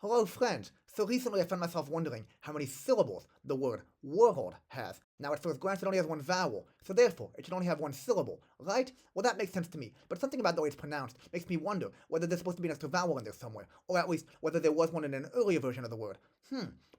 Hello friends! So recently I found myself wondering how many syllables the word world has. Now at first glance it only has one vowel, so therefore it should only have one syllable, right? Well that makes sense to me, but something about the way it's pronounced makes me wonder whether there's supposed to be an extra vowel in there somewhere, or at least whether there was one in an earlier version of the word.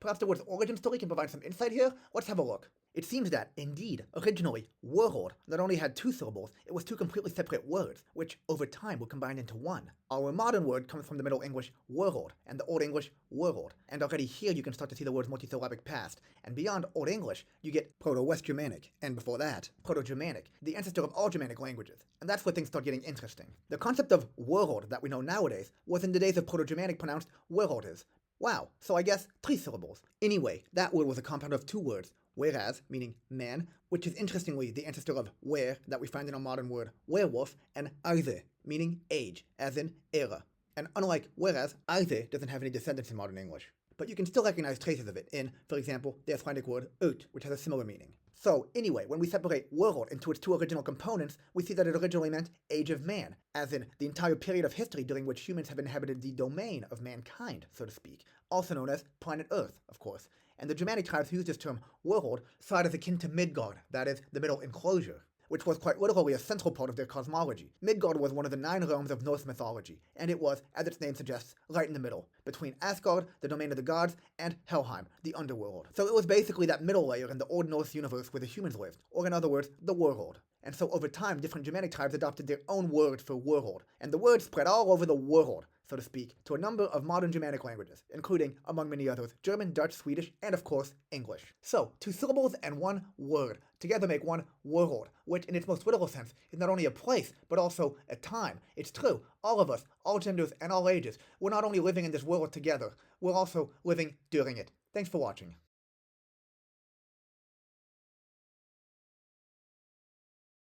Perhaps the word's origin story can provide some insight here? Let's have a look. It seems that, indeed, originally, world not only had two syllables, it was two completely separate words, which, over time, were combined into one. Our modern word comes from the Middle English world, and the Old English world, and already here you can start to see the word's multisyllabic past, and beyond Old English, you get Proto-West Germanic, and before that, Proto-Germanic, the ancestor of all Germanic languages, and that's where things start getting interesting. The concept of world that we know nowadays was in the days of Proto-Germanic pronounced wereldes. Wow, so I guess 3 syllables. Anyway, that word was a compound of 2 words, whereas, meaning man, which is interestingly the ancestor of were that we find in our modern word werewolf, and Alze, meaning age, as in era. And unlike whereas, Alze doesn't have any descendants in modern English. But you can still recognize traces of it in, for example, the Icelandic word ut, which has a similar meaning. So, anyway, when we separate world into its 2 original components, we see that it originally meant age of man, as in the entire period of history during which humans have inhabited the domain of mankind, so to speak, also known as planet Earth, of course. And the Germanic tribes who used this term world saw it as akin to Midgard, that is, the middle enclosure, which was quite literally a central part of their cosmology. Midgard was one of the 9 realms of Norse mythology, and it was, as its name suggests, right in the middle, between Asgard, the domain of the gods, and Helheim, the underworld. So it was basically that middle layer in the Old Norse universe where the humans lived, or in other words, the world. And so over time, different Germanic tribes adopted their own word for world, and the word spread all over the world, so to speak, to a number of modern Germanic languages, including, among many others, German, Dutch, Swedish, and of course, English. So, 2 syllables and 1 word together make one world, which in its most literal sense is not only a place, but also a time. It's true, all of us, all genders, and all ages, we're not only living in this world together, we're also living during it. Thanks for watching.